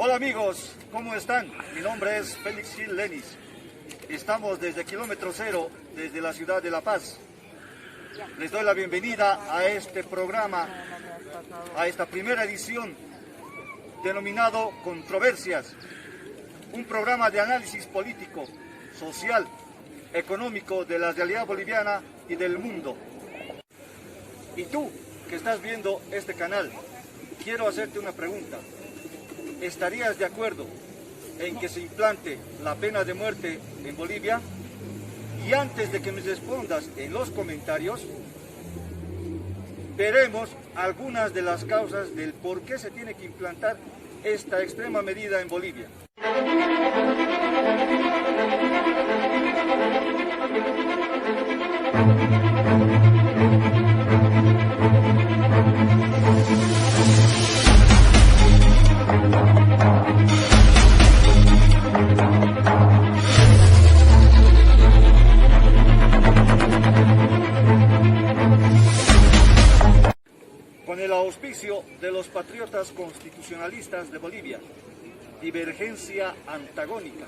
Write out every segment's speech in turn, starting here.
Hola amigos, ¿cómo están? Mi nombre es Félix Gil Lenis. Estamos desde kilómetro cero, desde la ciudad de La Paz. Les doy la bienvenida a este programa, a esta primera edición denominado Controversias, un programa de análisis político, social, económico de la realidad boliviana y del mundo. Y tú, que estás viendo este canal, quiero hacerte una pregunta. ¿Estarías de acuerdo en que se implante la pena de muerte en Bolivia? Y antes de que me respondas en los comentarios, veremos algunas de las causas del por qué se tiene que implantar esta extrema medida en Bolivia. Con el auspicio de los patriotas constitucionalistas de Bolivia, Divergencia Antagónica,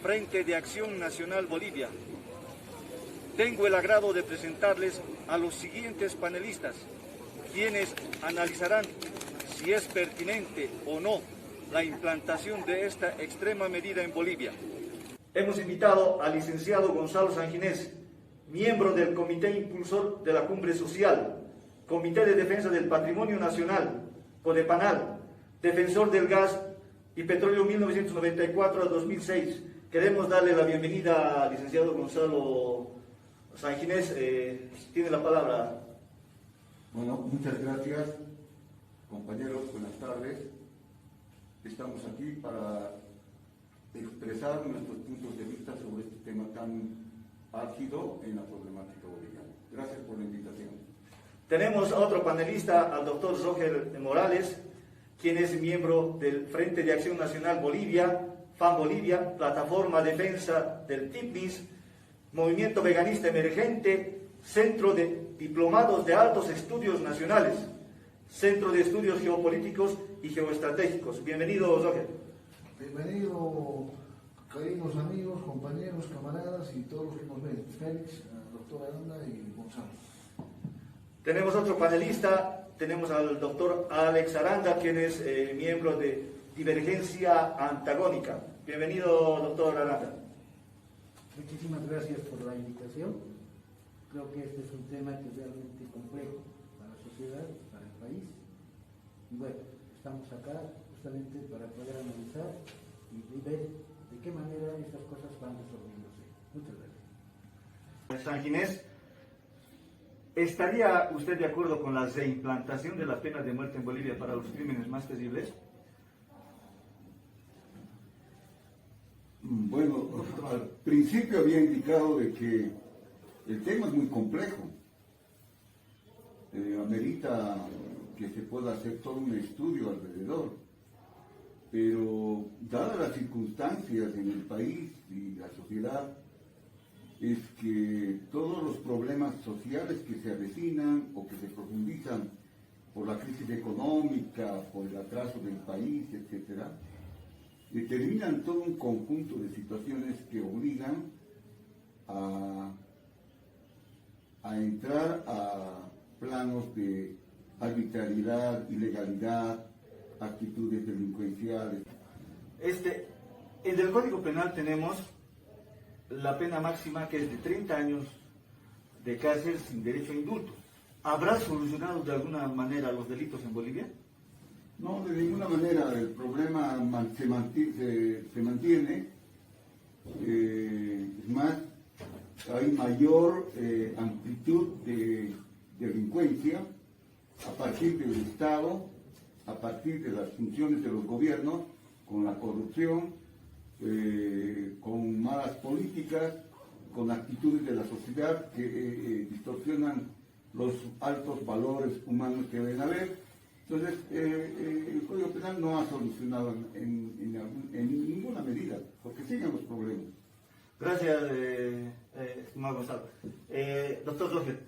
Frente de Acción Nacional Bolivia, tengo el agrado de presentarles a los siguientes panelistas, quienes analizarán si es pertinente o no la implantación de esta extrema medida en Bolivia. Hemos invitado al licenciado Gonzalo Sanginés, miembro del Comité Impulsor de la Cumbre Social, Comité de Defensa del Patrimonio Nacional, CODEPANAL, defensor del gas y petróleo 1994 a 2006. Queremos darle la bienvenida al licenciado Gonzalo Sanginés. Tiene la palabra. Bueno, muchas gracias, compañeros, buenas tardes. Estamos aquí para expresar nuestros puntos de vista sobre este tema tan álgido en la problemática boliviana. Gracias por la invitación. Tenemos a otro panelista, al doctor Roger Morales, quien es miembro del Frente de Acción Nacional Bolivia, FAN Bolivia, Plataforma Defensa del TIPNIS, Movimiento Veganista Emergente, Centro de Diplomados de Altos Estudios Nacionales, Centro de Estudios Geopolíticos y Geoestratégicos. Bienvenido, Roger. Bienvenido, queridos amigos, compañeros, camaradas y todos los que nos ven. Félix, doctor Aranda y Gonzalo. Tenemos otro panelista, tenemos al doctor Alex Aranda, quien es miembro de Divergencia Antagónica. Bienvenido, doctor Aranda. Muchísimas gracias por la invitación. Creo que este es un tema que es realmente complejo para la sociedad, para el país. Y bueno, estamos acá justamente para poder analizar y ver de qué manera estas cosas van resolviéndose. Muchas gracias. Sanginés, ¿estaría usted de acuerdo con la reimplantación de la pena de muerte en Bolivia para los crímenes más terribles? Bueno, al principio había indicado de que el tema es muy complejo. Amerita que se pueda hacer todo un estudio alrededor. Pero, dadas las circunstancias en el país y la sociedad, es que todos los problemas sociales que se avecinan o que se profundizan por la crisis económica, por el atraso del país, etc., determinan todo un conjunto de situaciones que obligan a entrar a planos de arbitrariedad, ilegalidad, actitudes delincuenciales. En el Código Penal tenemos la pena máxima, que es de 30 años de cárcel sin derecho a indulto. ¿Habrá solucionado de alguna manera los delitos en Bolivia? No, de ninguna manera. El problema se mantiene. Es más, hay mayor amplitud de delincuencia a partir del Estado, a partir de las funciones de los gobiernos, con la corrupción, con malas políticas, con actitudes de la sociedad que distorsionan los altos valores humanos que deben haber. Entonces, el Código Penal no ha solucionado en ninguna medida, porque siguen los problemas. Gracias, estimado Gonzalo. Doctor Roger,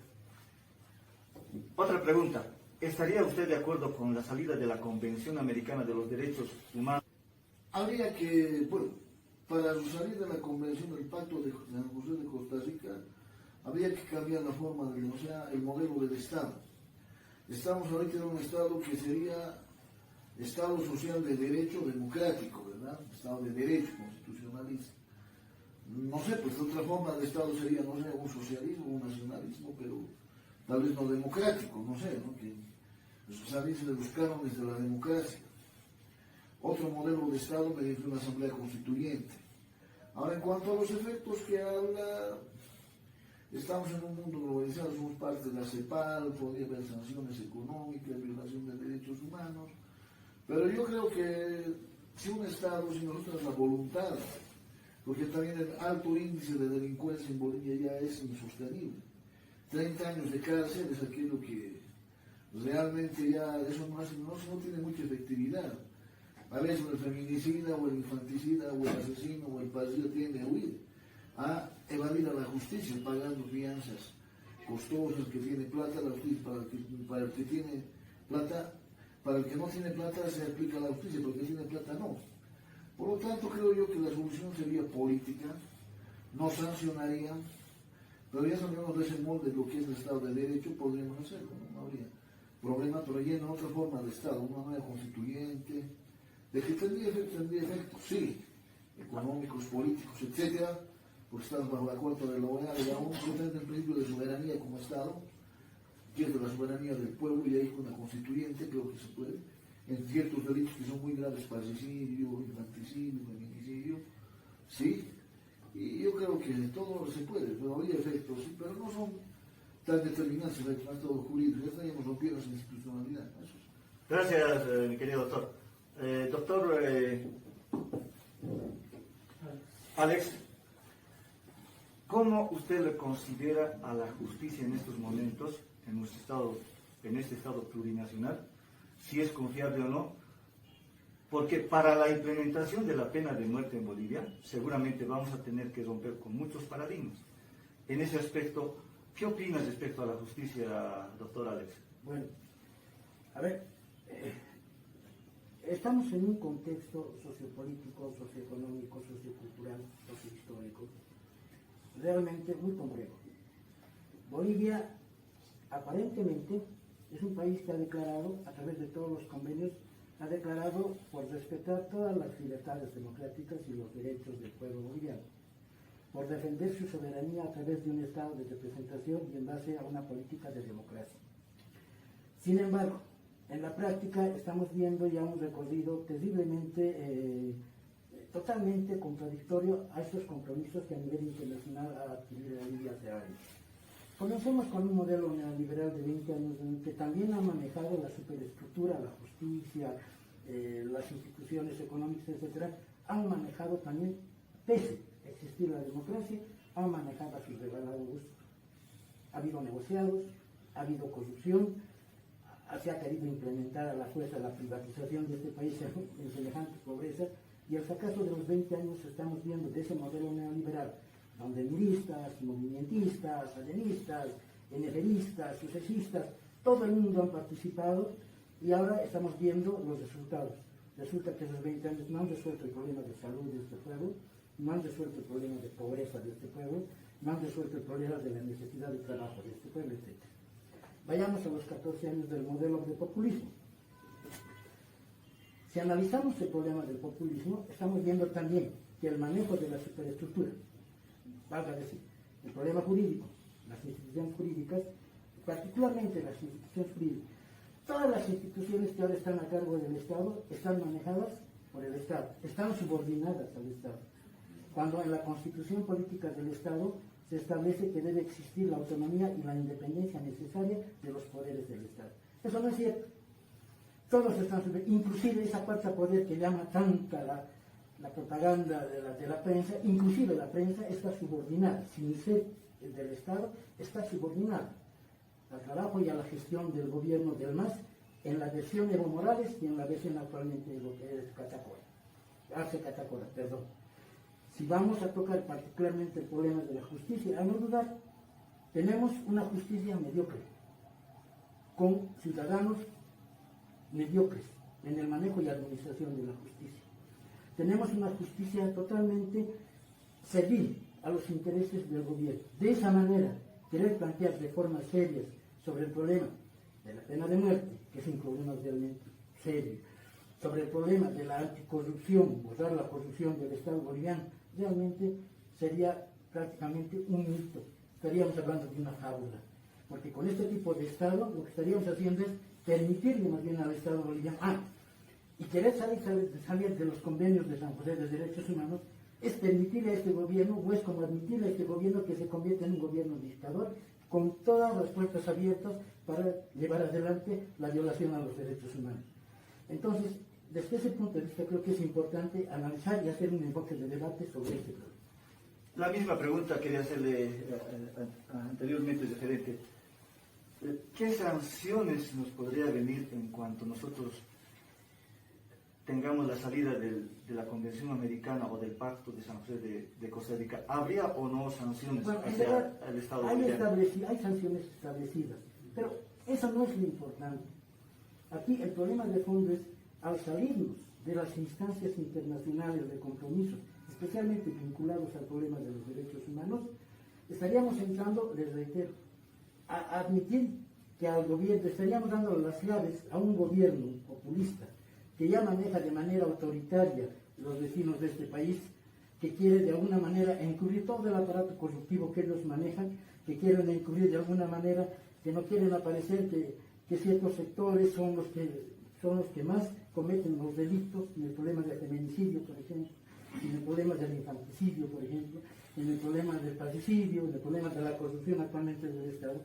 otra pregunta. ¿Estaría usted de acuerdo con la salida de la Convención Americana de los Derechos Humanos habría que, bueno, para salir de la convención del Pacto de San José de Costa Rica, habría que cambiar la forma de, o sea, el modelo del Estado. Estamos ahorita en un Estado que sería Estado social de derecho democrático, ¿verdad? Estado de derecho constitucionalista. No sé, pues otra forma de Estado sería, no sé, un socialismo, un nacionalismo, pero tal vez no democrático, no sé, ¿no? Que salirse de los cánones de la democracia. Otro modelo de Estado mediante una asamblea constituyente. Ahora, en cuanto a los efectos que habla, estamos en un mundo globalizado, somos parte de la CEPAL, podría haber sanciones económicas, violación de derechos humanos, pero yo creo que si un Estado, si nosotros tenemos la voluntad, porque también el alto índice de delincuencia en Bolivia ya es insostenible. 30 años de cárcel es aquello que realmente ya eso no tiene mucha efectividad. A veces el feminicida o el infanticida o el asesino o el padrino tiende a huir, a evadir a la justicia pagando fianzas costosas, que tiene plata, la justicia para el que tiene plata, para el que no tiene plata se aplica la justicia, pero el que tiene plata no. Por lo tanto, creo yo que la solución sería política, no sancionaría, pero ya sabiendo de ese molde lo que es el Estado de Derecho, podríamos hacerlo, no habría problema, pero ya en otra forma de Estado, una nueva constituyente, de que tendría efectos, sí, económicos, políticos, etcétera, porque estamos bajo la cuarta de la OEA, y aún pretende el principio de soberanía como Estado, que es de la soberanía del pueblo, y ahí con una constituyente creo que se puede, en ciertos delitos que son muy graves, parricidio, infanticidio, feminicidio, sí, y yo creo que todo se puede, pero habría efectos, sí, pero no son tan determinantes efectos, no es todo jurídico, ya estaríamos rompiendo esa institucionalidad. Eso es. Gracias, mi querido doctor. Doctor Alex, ¿cómo usted le considera a la justicia en estos momentos, en este estado plurinacional, si es confiable o no? Porque para la implementación de la pena de muerte en Bolivia, seguramente vamos a tener que romper con muchos paradigmas. En ese aspecto, ¿qué opinas respecto a la justicia, doctor Alex? Bueno, a ver, estamos en un contexto sociopolítico, socioeconómico, sociocultural, sociohistórico, realmente muy complejo. Bolivia, aparentemente, es un país que ha declarado, a través de todos los convenios, ha declarado por respetar todas las libertades democráticas y los derechos del pueblo boliviano, por defender su soberanía a través de un Estado de representación y en base a una política de democracia. Sin embargo, en la práctica estamos viendo ya un recorrido terriblemente, totalmente contradictorio a estos compromisos que a nivel internacional ha adquirido Bolivia hace años. Comencemos con un modelo neoliberal de 20 años que también ha manejado la superestructura, la justicia, las instituciones económicas, etc. Han manejado también, pese a existir la democracia, han manejado a sus revelados. Ha habido negociados, ha habido corrupción, se ha querido implementar a la fuerza la privatización de este país en semejante pobreza, y al fracaso de los 20 años estamos viendo de ese modelo neoliberal, donde miristas, movimentistas, aldenistas, NFristas, sucesistas, todo el mundo han participado, y ahora estamos viendo los resultados. Resulta que esos 20 años no han resuelto el problema de salud de este pueblo, no han resuelto el problema de pobreza de este pueblo, no han resuelto el problema de la necesidad de trabajo de este pueblo, etc. Vayamos a los 14 años del modelo de populismo. Si analizamos el problema del populismo, estamos viendo también que el manejo de la superestructura, valga decir, el problema jurídico, las instituciones jurídicas, particularmente las instituciones jurídicas, todas las instituciones que ahora están a cargo del Estado están manejadas por el Estado, están subordinadas al Estado. Cuando en la Constitución Política del Estado se establece que debe existir la autonomía y la independencia necesaria de los poderes del Estado. Eso no es cierto. Todos están inclusive esa cuarta poder que llama tanta la propaganda de la prensa, inclusive la prensa está subordinada, sin ser del Estado, está subordinada al trabajo y a la gestión del gobierno del MAS en la versión Evo Morales y en la versión actualmente de lo que es Arce Catacora, perdón. Si vamos a tocar particularmente el problema de la justicia, a no dudar, tenemos una justicia mediocre, con ciudadanos mediocres en el manejo y administración de la justicia. tenemos una justicia totalmente servil a los intereses del gobierno. De esa manera, querer plantear reformas serias sobre el problema de la pena de muerte, que es un problema realmente serio, sobre el problema de la anticorrupción, borrar la corrupción del Estado boliviano, realmente sería prácticamente un mito. Estaríamos hablando de una fábula, porque con este tipo de Estado lo que estaríamos haciendo es permitirle más bien al Estado boliviano, y querer salir de los convenios de San José de Derechos Humanos, es permitirle a este gobierno, o es como admitirle a este gobierno que se convierta en un gobierno dictador, con todas las puertas abiertas para llevar adelante la violación a los derechos humanos. Entonces, desde ese punto de vista creo que es importante analizar y hacer un enfoque de debate sobre este problema. La misma pregunta quería hacerle anteriormente, referente. ¿Qué sanciones nos podría venir en cuanto nosotros tengamos la salida de la Convención Americana o del Pacto de San José de Costa Rica? ¿Habría o no sanciones hacia el Estado boliviano? Hay sanciones establecidas, pero eso no es lo importante. Aquí el problema de fondo es, al salirnos de las instancias internacionales de compromiso, especialmente vinculados al problema de los derechos humanos, estaríamos entrando, les reitero, a admitir que al gobierno, estaríamos dando las llaves a un gobierno populista que ya maneja de manera autoritaria los destinos de este país, que quiere de alguna manera encubrir todo el aparato corruptivo que ellos manejan, que quieren encubrir de alguna manera, que no quieren aparecer que ciertos sectores son los que más cometen los delitos, en el problema del feminicidio, por ejemplo, en el problema del infanticidio, por ejemplo, en el problema del parricidio, en el problema de la corrupción actualmente del Estado.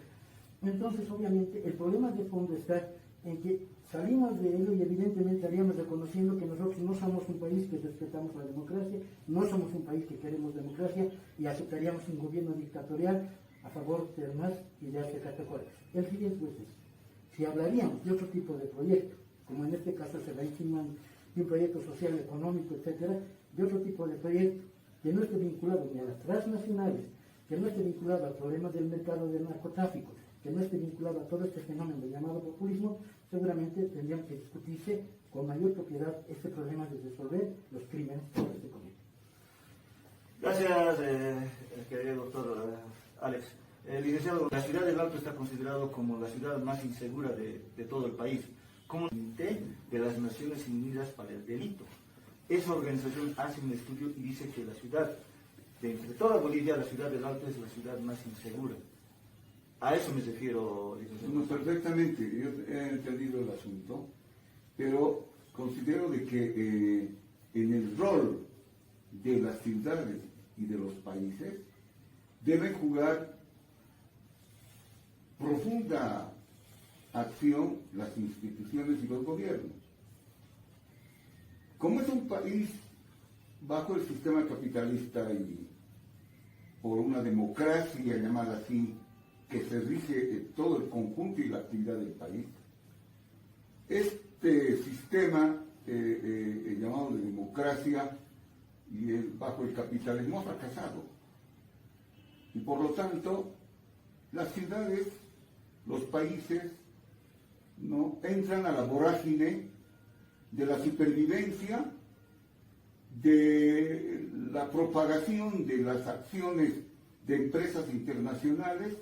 Entonces, obviamente, el problema de fondo está en que salimos de ello y evidentemente estaríamos reconociendo que nosotros no somos un país que respetamos la democracia, no somos un país que queremos democracia y aceptaríamos un gobierno dictatorial a favor del MAS y de hace categorías. El riesgo es ese. Si hablaríamos de otro tipo de proyecto, como en este caso se va insinuando, de un proyecto social, económico, etcétera, de otro tipo de proyecto que no esté vinculado ni a las transnacionales, que no esté vinculado al problema del mercado del narcotráfico, que no esté vinculado a todo este fenómeno llamado populismo, seguramente tendrían que discutirse con mayor propiedad este problema de resolver los crímenes que se cometen. Gracias, querido doctor Alex. Licenciado, la ciudad del Alto está considerado como la ciudad más insegura de todo el país, como Comité de las Naciones Unidas para el Delito. Esa organización hace un estudio y dice que la ciudad, de entre toda Bolivia, la ciudad del Alto es la ciudad más insegura. A eso me refiero, licenciado. No, perfectamente, yo he entendido el asunto, pero considero de que en el rol de las ciudades y de los países deben jugar profunda acción las instituciones y los gobiernos. Como es un país bajo el sistema capitalista y por una democracia llamada así, que se rige todo el conjunto y la actividad del país, este sistema llamado de democracia y bajo el capitalismo ha fracasado. Y por lo tanto, las ciudades, los países, no entran a la vorágine de la supervivencia, de la propagación de las acciones de empresas internacionales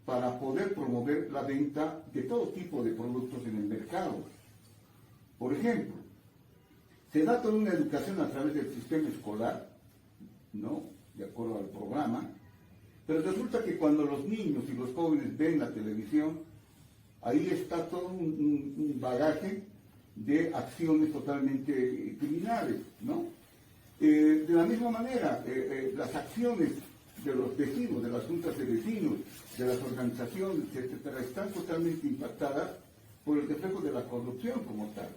para poder promover la venta de todo tipo de productos en el mercado. Por ejemplo, se da toda una educación a través del sistema escolar, ¿no?, de acuerdo al programa, pero resulta que cuando los niños y los jóvenes ven la televisión, ahí está todo un bagaje de acciones totalmente criminales, ¿no? De la misma manera, las acciones de los vecinos, de las juntas de vecinos, de las organizaciones, etcétera, están totalmente impactadas por el reflejo de la corrupción como tal.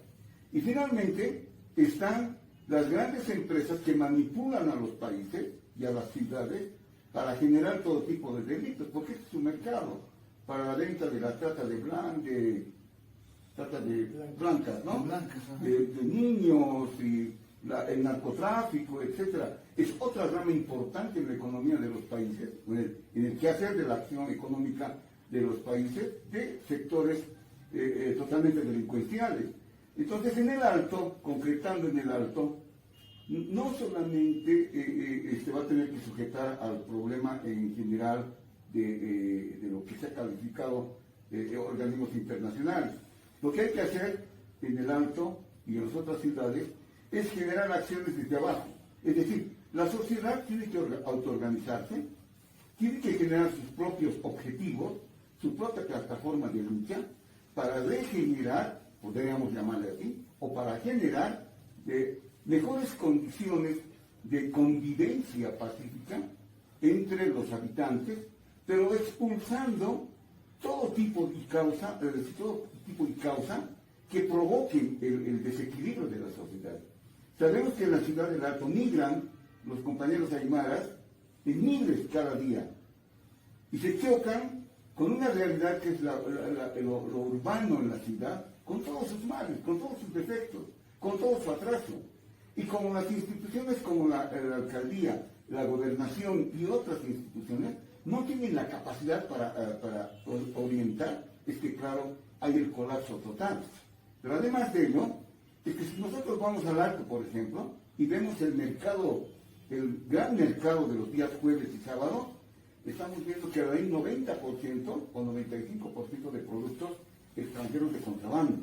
Y finalmente están las grandes empresas que manipulan a los países y a las ciudades para generar todo tipo de delitos, porque este es un mercado para la venta de la trata de blancas, ¿no? De niños y el narcotráfico, etcétera. Es otra rama importante en la economía de los países, en el quehacer de la acción económica de los países, de sectores totalmente delincuenciales. Entonces, en el Alto, concretando en el Alto, no solamente va a tener que sujetar al problema en general de lo que se ha calificado organismos internacionales. Lo que hay que hacer en el Alto y en las otras ciudades es generar acciones desde abajo. Es decir, la sociedad tiene que autoorganizarse, tiene que generar sus propios objetivos, su propia plataforma de lucha, para regenerar, podríamos llamarle así, o para generar mejores condiciones de convivencia pacífica entre los habitantes, pero expulsando todo tipo de causa que provoquen el desequilibrio de la sociedad. Sabemos que en la ciudad del Alto migran los compañeros aymaras en miles cada día y se chocan con una realidad que es lo urbano en la ciudad, con todos sus males, con todos sus defectos, con todo su atraso. Y como las instituciones como la alcaldía, la gobernación y otras instituciones no tienen la capacidad para orientar, es que claro, hay el colapso total. Pero además de ello, es que si nosotros vamos al Alto, por ejemplo, y vemos el mercado, el gran mercado de los días jueves y sábados, estamos viendo que hay 90% o 95% de productos extranjeros de contrabando.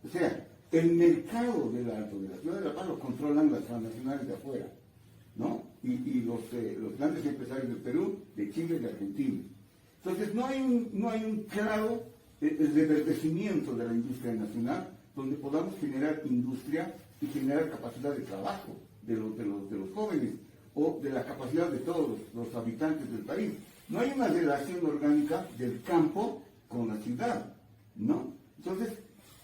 O sea, el mercado del Alto, de la ciudad de La Paz, lo controlan las transnacionales de afuera, ¿no? Y los grandes empresarios del Perú, de Chile y de Argentina. Entonces, no hay un claro reverdecimiento de la industria nacional donde podamos generar industria y generar capacidad de trabajo de los jóvenes o de la capacidad de todos los habitantes del país. No hay una relación orgánica del campo con la ciudad, ¿no? Entonces,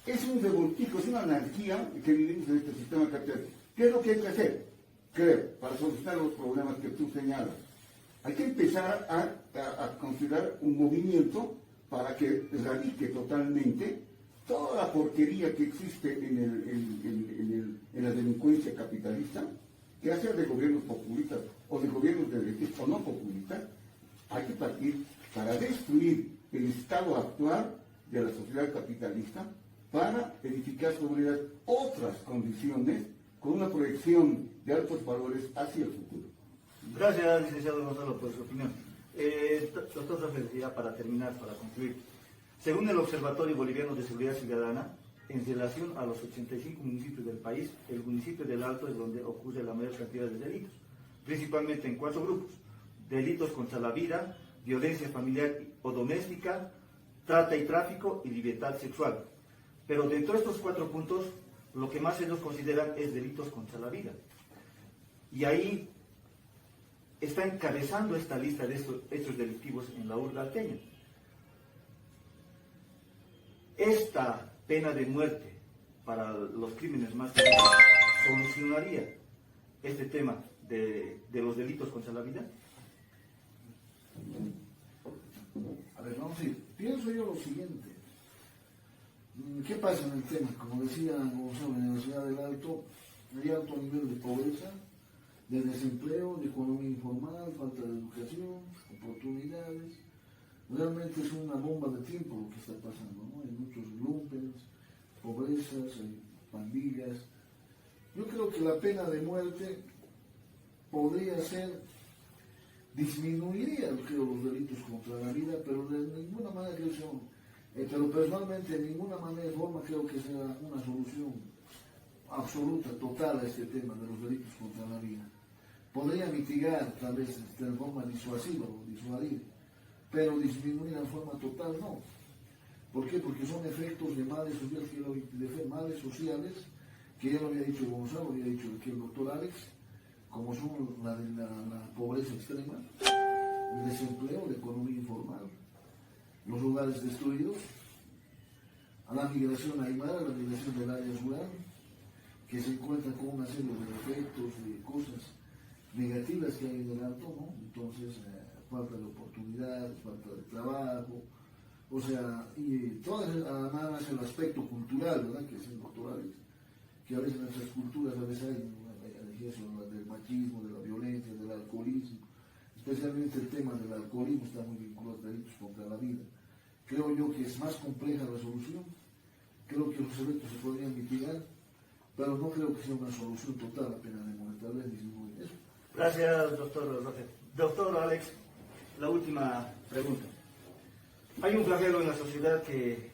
es un revoltijo, es una anarquía que vivimos en este sistema capitalista. ¿Qué es lo que hay que hacer? Creo, para solucionar los problemas que tú señalas. Hay que empezar a considerar un movimiento para que radique totalmente toda la porquería que existe en la delincuencia capitalista, que sea de gobiernos populistas o de gobiernos de derecha o no populistas. Hay que partir para destruir el estado actual de la sociedad capitalista para edificar sobre ellas otras condiciones con una proyección de altos valores hacia el futuro. Gracias, licenciado Gonzalo, por su opinión. Doctor Rafael, ya para terminar, para concluir. Según el Observatorio Boliviano de Seguridad Ciudadana, en relación a los 85 municipios del país, el municipio del Alto es donde ocurre la mayor cantidad de delitos, principalmente en 4 grupos: delitos contra la vida, violencia familiar o doméstica, trata y tráfico y libertad sexual. Pero dentro de estos 4 puntos, lo que más ellos consideran es delitos contra la vida. Y ahí está encabezando esta lista de estos hechos delictivos en la urbe alteña. Esta pena de muerte para los crímenes más graves solucionaría este tema de los delitos contra la vida. A ver, vamos a ir. Pienso yo lo siguiente. ¿Qué pasa en el tema? Como decía Gonzalo, en la ciudad del Alto hay alto nivel de pobreza, de desempleo, de economía informal, falta de educación, oportunidades. Realmente es una bomba de tiempo lo que está pasando, ¿no? Hay muchos lumpens, pobrezas, hay pandillas. Yo creo que la pena de muerte podría ser, disminuiría, creo, los delitos contra la vida, pero de ninguna manera creo que sea, pero personalmente de ninguna manera forma creo que sea una solución absoluta, total a este tema de los delitos contra la vida. Podría mitigar, tal vez de forma disuasiva o disuadir, pero disminuir en forma total no. ¿Por qué? Porque son efectos de males sociales, que ya lo había dicho Gonzalo, había dicho aquí el doctor Alex, como son la pobreza extrema, el desempleo, la economía informal, los lugares destruidos, a la migración aymara, la migración del área rural, que se encuentra con una serie de efectos, de cosas negativas que hay en el Alto, ¿no? Entonces, falta de oportunidades, falta de trabajo, o sea, y todo además el aspecto cultural, ¿verdad? Que es el doctor Alex, que a veces en nuestras culturas a veces hay energías del machismo, de la violencia, del alcoholismo, especialmente el tema del alcoholismo está muy vinculado a delitos contra la vida. Creo yo que es más compleja la solución, creo que los efectos se podrían mitigar, pero no creo que sea una solución total la pena de muerte, tal vez disminuir eso. Gracias, doctor Roque. Doctor Alex, la última pregunta. Hay un flagelo en la sociedad que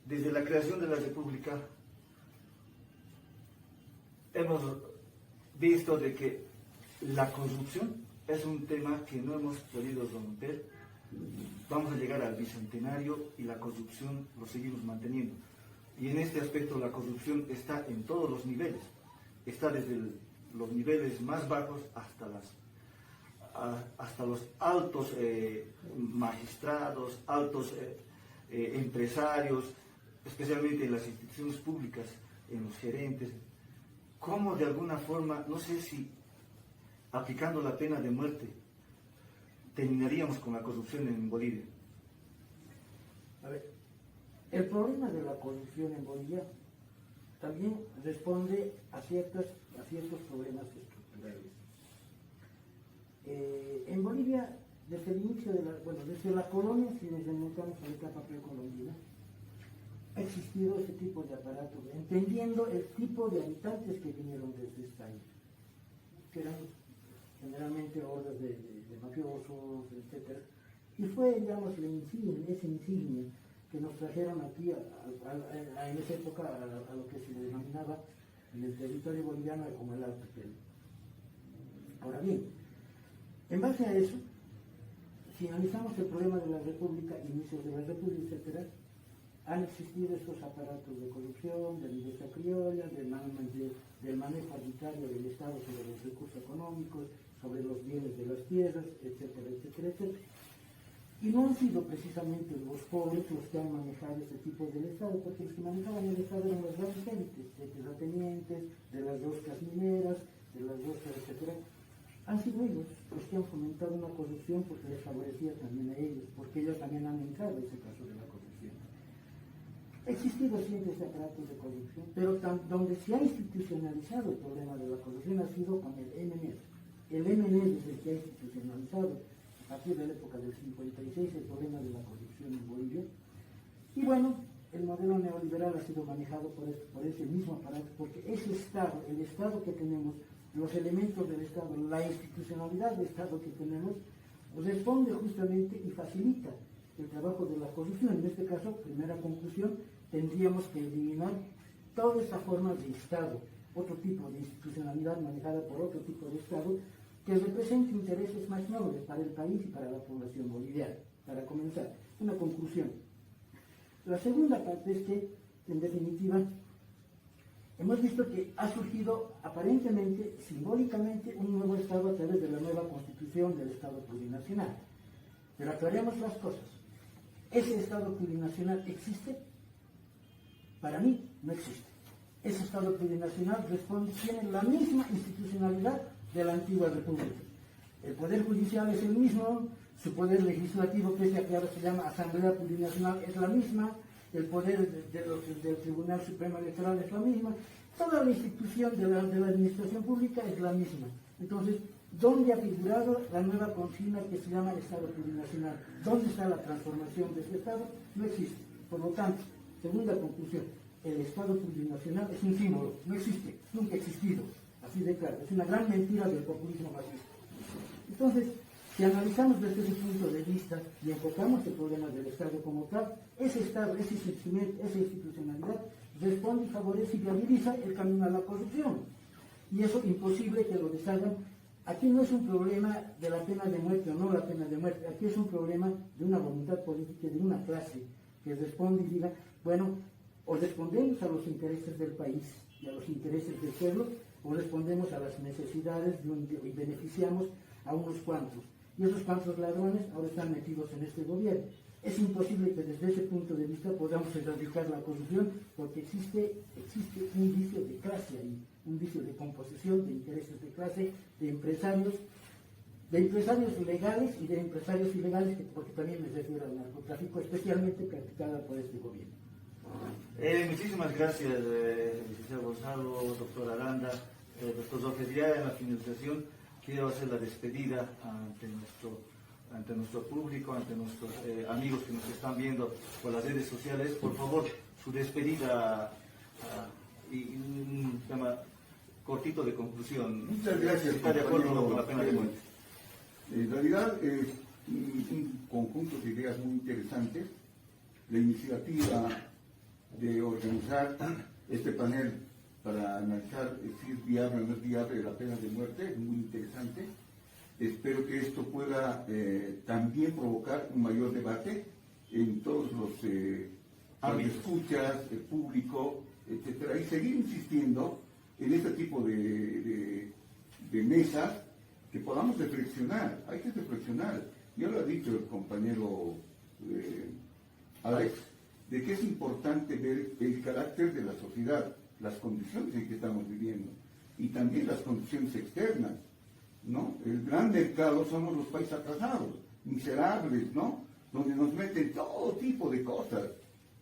desde la creación de la República hemos visto de que la corrupción es un tema que no hemos podido romper. Vamos a llegar al bicentenario y la corrupción lo seguimos manteniendo. Y en este aspecto la corrupción está en todos los niveles. Está desde los niveles más bajos hasta los altos magistrados, altos empresarios, especialmente en las instituciones públicas, en los gerentes. ¿Cómo de alguna forma, no sé si aplicando la pena de muerte, terminaríamos con la corrupción en Bolivia? A ver, el problema de la corrupción en Bolivia también responde a ciertos problemas estructurales. En Bolivia, desde el inicio desde la colonia, si nos remontamos a la etapa precolombina, ha existido ese tipo de aparatos, entendiendo el tipo de habitantes que vinieron desde España, que eran generalmente hordas de mafiosos, etc. Y fue, digamos, ese insignia que nos trajeron aquí en esa época a lo que se le denominaba en el territorio boliviano como el Alto Perú. Ahora bien, en base a eso, si analizamos el problema de la República, inicios de la República, etc., han existido estos aparatos de corrupción, de libertad criolla, del manejo arbitrario del Estado sobre los recursos económicos, sobre los bienes de las tierras, etcétera, etcétera, etcétera. Y no han sido precisamente los pobres los que han manejado este tipo del Estado, porque los que manejaban el Estado eran las grandes élites, de terratenientes, de las roscas mineras, de las roscas, etcétera. Han sido ellos los que han fomentado una corrupción porque les favorecía también a ellos, porque ellos también han entrado en ese caso de la corrupción. Ha existido siempre ese aparato de corrupción, pero donde se ha institucionalizado el problema de la corrupción ha sido con el MNE. El MNE es el que ha institucionalizado a partir de la época del 56 el problema de la corrupción en Bolivia. Y bueno, el modelo neoliberal ha sido manejado por ese mismo aparato, porque ese Estado, el Estado que tenemos, los elementos del Estado, la institucionalidad del Estado que tenemos, responde justamente y facilita el trabajo de la corrupción. En este caso, primera conclusión, tendríamos que eliminar toda esta forma de Estado, otro tipo de institucionalidad manejada por otro tipo de Estado, que represente intereses más nobles para el país y para la población boliviana. Para comenzar, una conclusión. La segunda parte es que, en definitiva, hemos visto que ha surgido aparentemente, simbólicamente, un nuevo Estado a través de la nueva Constitución del Estado plurinacional. Pero aclaremos las cosas. ¿Ese Estado plurinacional existe? Para mí, no existe. Ese Estado plurinacional tiene la misma institucionalidad de la antigua República. El Poder Judicial es el mismo, su Poder Legislativo, que ahora se llama Asamblea Plurinacional, es la misma, el poder del Tribunal Supremo Electoral es la misma, toda la institución de la administración pública es la misma. Entonces, ¿dónde ha figurado la nueva consigna que se llama Estado plurinacional? ¿Dónde está la transformación de este Estado? No existe. Por lo tanto, segunda conclusión, el Estado plurinacional es un símbolo, no existe, nunca ha existido. Así de claro, es una gran mentira del populismo fascista. Entonces, si analizamos desde ese punto de vista y enfocamos el problema del Estado como tal, ese Estado, esa institucionalidad responde y favorece y viabiliza el camino a la corrupción. Y eso imposible que lo deshagan. Aquí no es un problema de la pena de muerte o no la pena de muerte, aquí es un problema de una voluntad política, de una clase que responde y diga, bueno, o respondemos a los intereses del país y a los intereses del pueblo, o respondemos a las necesidades y beneficiamos a unos cuantos. Y esos cuantos ladrones ahora están metidos en este gobierno. Es imposible que desde ese punto de vista podamos erradicar la corrupción, porque existe un vicio de clase ahí, un vicio de composición, de intereses de clase, de empresarios legales y de empresarios ilegales, porque también me refiero al narcotráfico, especialmente practicada por este gobierno. Muchísimas gracias, licenciado Gonzalo, doctor Aranda, doctor López. Ya en la finalización quiero hacer la despedida ante nuestro público, ante nuestros amigos que nos están viendo por las redes sociales. Por favor, su despedida y un tema cortito de conclusión. Muchas gracias. ¿Está de acuerdo con la pena de muerte? En realidad es un conjunto de ideas muy interesantes. La iniciativa de organizar este panel para analizar si es viable o no es viable la pena de muerte es muy interesante. Espero que esto pueda también provocar un mayor debate en todos los escuchas, el público, etcétera, y seguir insistiendo en este tipo de mesas que podamos reflexionar. Hay que reflexionar. Ya lo ha dicho el compañero Alex, de que es importante ver el carácter de la sociedad, las condiciones en que estamos viviendo y también las condiciones externas, ¿no? El gran mercado somos los países atrasados, miserables, ¿no? Donde nos meten todo tipo de cosas,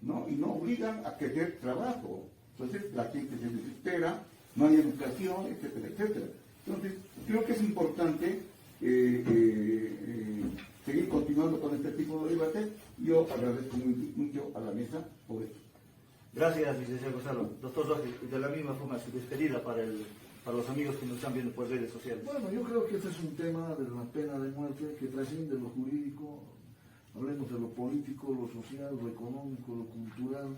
¿no? Y no obligan a querer trabajo. Entonces la gente se desespera, no hay educación, etcétera, etcétera. Entonces creo que es importante seguir continuando con este tipo de debate. Yo agradezco mucho a la mesa por esto. Gracias, licenciado Gonzalo. Doctor Rojas, de la misma forma, su despedida para los amigos que nos están viendo por redes sociales. Bueno, yo creo que este es un tema de la pena de muerte que trasciende lo jurídico, hablemos de lo político, lo social, lo económico, lo cultural.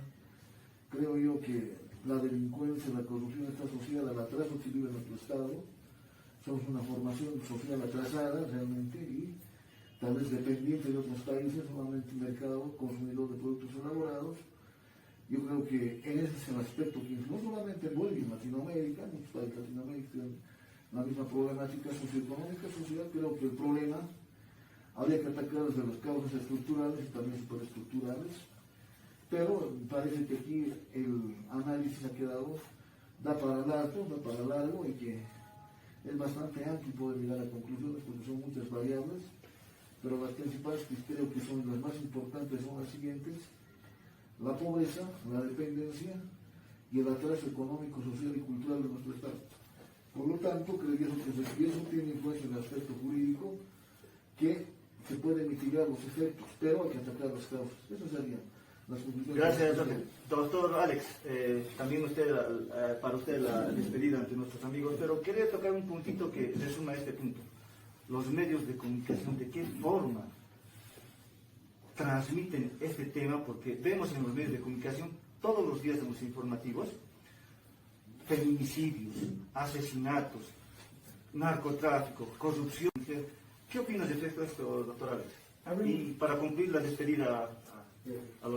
Creo yo que la delincuencia, la corrupción está asociada al atraso que vive nuestro Estado. Somos una formación social atrasada realmente y tal vez dependiente de otros países, solamente un mercado consumidor de productos elaborados. Yo creo que en ese es el aspecto que no solamente en Bolivia, en Latinoamérica, muchos países de Latinoamérica tienen la misma problemática socioeconómica, social. Creo que el problema habría que atacar desde las causas estructurales y también superestructurales, pero parece que aquí el análisis ha quedado, da para largo y que es bastante amplio poder llegar a conclusiones porque son muchas variables, pero las principales que creo que son las más importantes son las siguientes: la pobreza, la dependencia y el atraso económico, social y cultural de nuestro Estado. Por lo tanto, creo que eso tiene influencia en el aspecto jurídico, que se pueden mitigar los efectos, pero hay que atacar las causas. Esas serían las conclusiones. Gracias, doctor Alex. También para usted la despedida ante nuestros amigos, pero quería tocar un puntito que resuma este punto. Los medios de comunicación, ¿de qué forma transmiten este tema? Porque vemos en los medios de comunicación todos los días en los informativos feminicidios, asesinatos, narcotráfico, corrupción. ¿Qué opinas respecto a esto, doctor Alex? Y para concluir la despedida a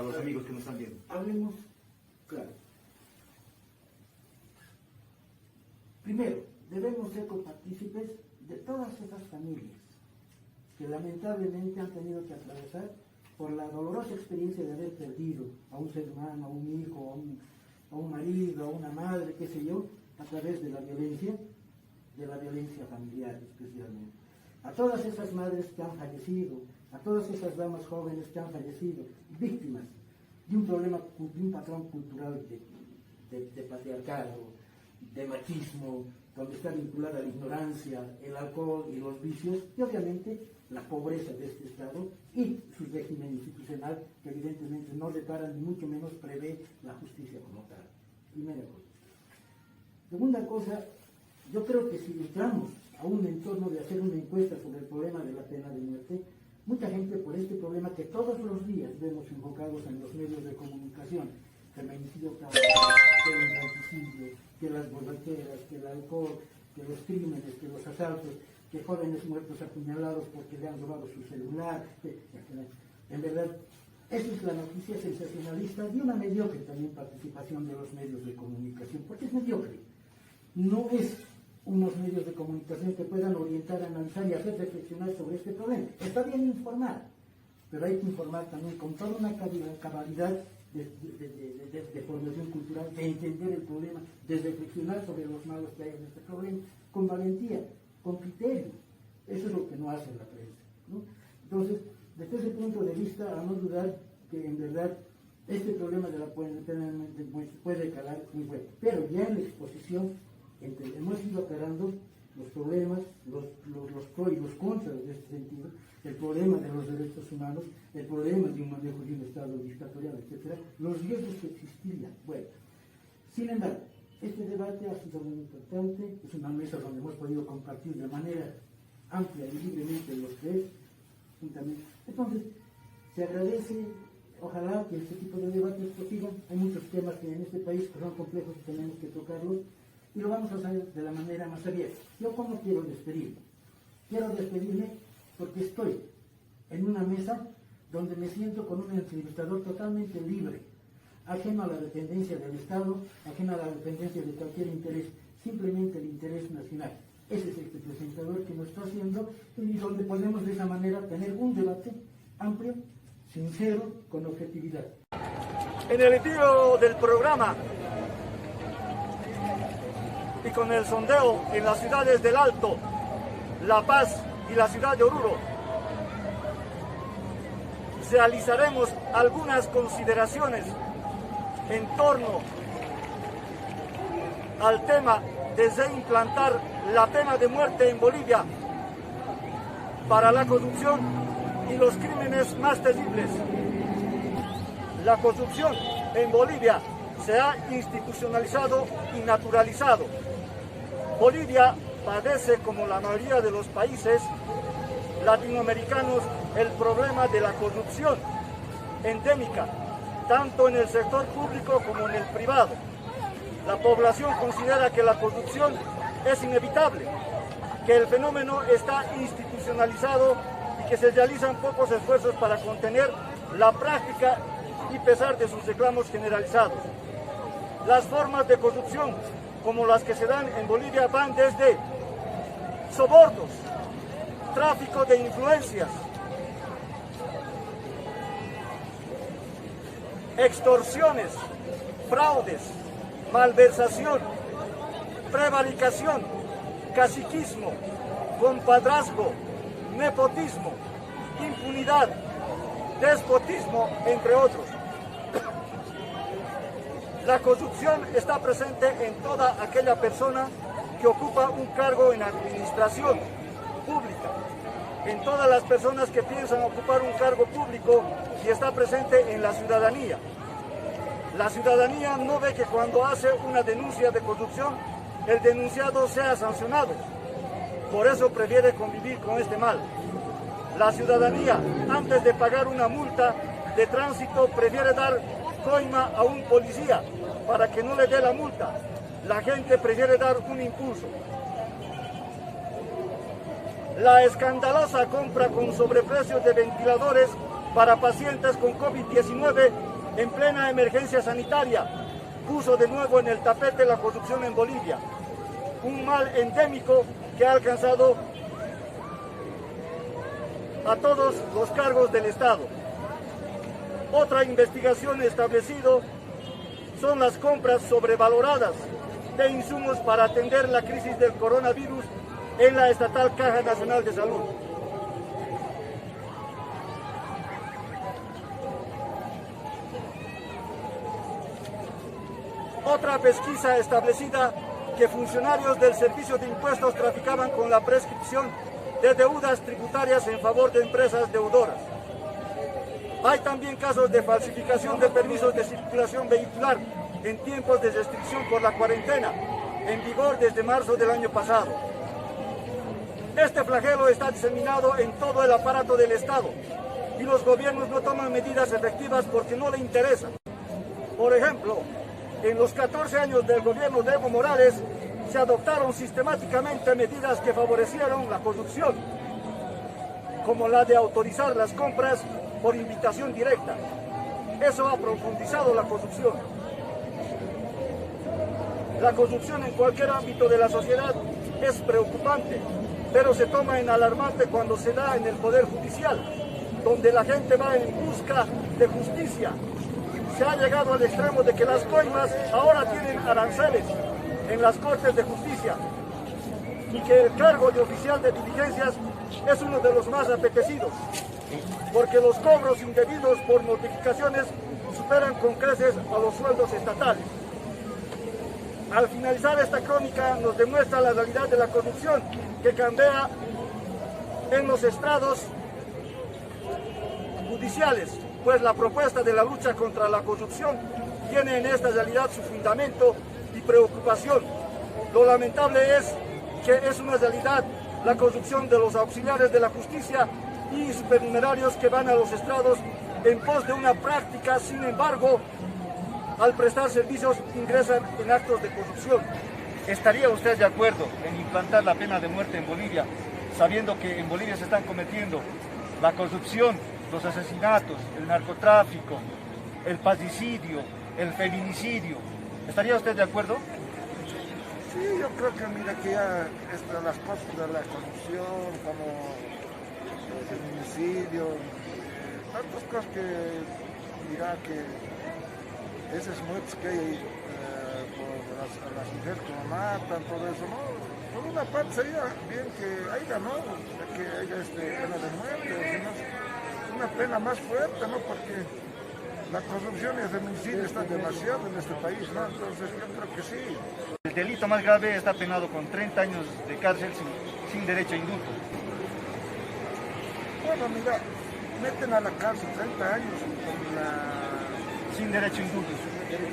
los amigos que nos están viendo. Hablemos claro. Primero, debemos ser copartícipes de todas esas familias que lamentablemente han tenido que atravesar por la dolorosa experiencia de haber perdido a un ser humano, a un hijo, a un marido, a una madre, qué sé yo, a través de la violencia familiar especialmente. A todas esas madres que han fallecido, a todas esas damas jóvenes que han fallecido, víctimas de un problema, de un patrón cultural de patriarcado, de machismo, donde está vinculada la ignorancia, el alcohol y los vicios, y obviamente la pobreza de este Estado y su régimen institucional, que evidentemente no repara ni mucho menos prevé la justicia como tal. Primera cosa. Segunda cosa, yo creo que si entramos a un entorno de hacer una encuesta sobre el problema de la pena de muerte, mucha gente por este problema que todos los días vemos enfocados en los medios de comunicación, feminicidio, que el infanticidio, que las borracheras, que el alcohol, que los crímenes, que los asaltos, que jóvenes muertos apuñalados porque le han robado su celular, en verdad, esa es la noticia sensacionalista de una mediocre también participación de los medios de comunicación, porque es mediocre. No es unos medios de comunicación que puedan orientar, analizar y hacer reflexionar sobre este problema. Está bien informar, pero hay que informar también con toda una cabalidad de formación cultural, de entender el problema, de reflexionar sobre los malos que hay en este problema, con valentía, con criterio. Eso es lo que no hace la prensa, ¿no? Entonces, desde ese punto de vista, a no dudar que en verdad este problema de la pena de muerte puede calar muy bueno. Pero ya en la exposición hemos ido aclarando los problemas, los pros y los contras de este sentido, el problema de los derechos humanos, el problema de un manejo de un Estado dictatorial, etc., los riesgos que existirían. Bueno, sin embargo, este debate ha sido muy importante, es una mesa donde hemos podido compartir de manera amplia y libremente los tres, juntamente. Entonces, se agradece, ojalá que este tipo de debates prosigan. Hay muchos temas que en este país que son complejos y tenemos que tocarlos, y lo vamos a hacer de la manera más abierta. Yo, ¿cómo quiero despedirme? Quiero despedirme porque estoy en una mesa donde me siento con un entrevistador totalmente libre, ajeno a la dependencia del Estado, ajeno a la dependencia de cualquier interés, simplemente el interés nacional. Ese es el presentador que nos está haciendo y donde podemos de esa manera tener un debate amplio, sincero, con objetividad. En el envío del programa y con el sondeo en las ciudades del Alto, La Paz y la ciudad de Oruro, realizaremos algunas consideraciones en torno al tema de reimplantar la pena de muerte en Bolivia para la corrupción y los crímenes más terribles. La corrupción en Bolivia se ha institucionalizado y naturalizado. Bolivia padece, como la mayoría de los países latinoamericanos, el problema de la corrupción endémica, tanto en el sector público como en el privado. La población considera que la corrupción es inevitable, que el fenómeno está institucionalizado y que se realizan pocos esfuerzos para contener la práctica y pesar de sus reclamos generalizados. Las formas de corrupción, como las que se dan en Bolivia, van desde sobornos, tráfico de influencias, extorsiones, fraudes, malversación, prevaricación, caciquismo, compadrazgo, nepotismo, impunidad, despotismo, entre otros. La corrupción está presente en toda aquella persona que ocupa un cargo en administración pública, en todas las personas que piensan ocupar un cargo público y está presente en la ciudadanía. La ciudadanía no ve que cuando hace una denuncia de corrupción, el denunciado sea sancionado. Por eso prefiere convivir con este mal. La ciudadanía, antes de pagar una multa de tránsito, prefiere dar coima a un policía para que no le dé la multa. La gente prefiere dar un impulso. La escandalosa compra con sobreprecios de ventiladores para pacientes con COVID-19 en plena emergencia sanitaria puso de nuevo en el tapete la corrupción en Bolivia, un mal endémico que ha alcanzado a todos los cargos del Estado. Otra investigación establecido son las compras sobrevaloradas de insumos para atender la crisis del coronavirus en la estatal Caja Nacional de Salud. Otra pesquisa establecida que funcionarios del Servicio de Impuestos traficaban con la prescripción de deudas tributarias en favor de empresas deudoras. Hay también casos de falsificación de permisos de circulación vehicular en tiempos de restricción por la cuarentena, en vigor desde marzo del año pasado. Este flagelo está diseminado en todo el aparato del Estado y los gobiernos no toman medidas efectivas porque no le interesan. Por ejemplo, en los 14 años del gobierno de Evo Morales se adoptaron sistemáticamente medidas que favorecieron la corrupción, como la de autorizar las compras por invitación directa. Eso ha profundizado la corrupción. La corrupción en cualquier ámbito de la sociedad es preocupante, pero se toma en alarmante cuando se da en el Poder Judicial, donde la gente va en busca de justicia. Se ha llegado al extremo de que las coimas ahora tienen aranceles en las Cortes de Justicia y que el cargo de oficial de diligencias es uno de los más apetecidos, porque los cobros indebidos por notificaciones superan con creces a los sueldos estatales. Al finalizar esta crónica nos demuestra la realidad de la corrupción que cambia en los estrados judiciales, pues la propuesta de la lucha contra la corrupción tiene en esta realidad su fundamento y preocupación. Lo lamentable es que es una realidad la corrupción de los auxiliares de la justicia y supernumerarios que van a los estrados en pos de una práctica, sin embargo, al prestar servicios ingresan en actos de corrupción. ¿Estaría usted de acuerdo en implantar la pena de muerte en Bolivia, sabiendo que en Bolivia se están cometiendo la corrupción, los asesinatos, el narcotráfico, el parricidio, el feminicidio? ¿Estaría usted de acuerdo? Sí, yo creo que mira que ya las cosas de la corrupción, como el feminicidio, tantas cosas que mira que esas muertes que hay por las mujeres que matan, todo eso, ¿no? Por una parte sería bien que haya, ¿no? Que haya pena de muerte, o si no, una pena más fuerte, ¿no? Porque la corrupción y el feminicidio están demasiado en este país, ¿no? Entonces yo creo que sí. El delito más grave está penado con 30 años de cárcel sin derecho a indulto. Bueno, mira, meten a la cárcel 30 años sin derecho a indulto. Pero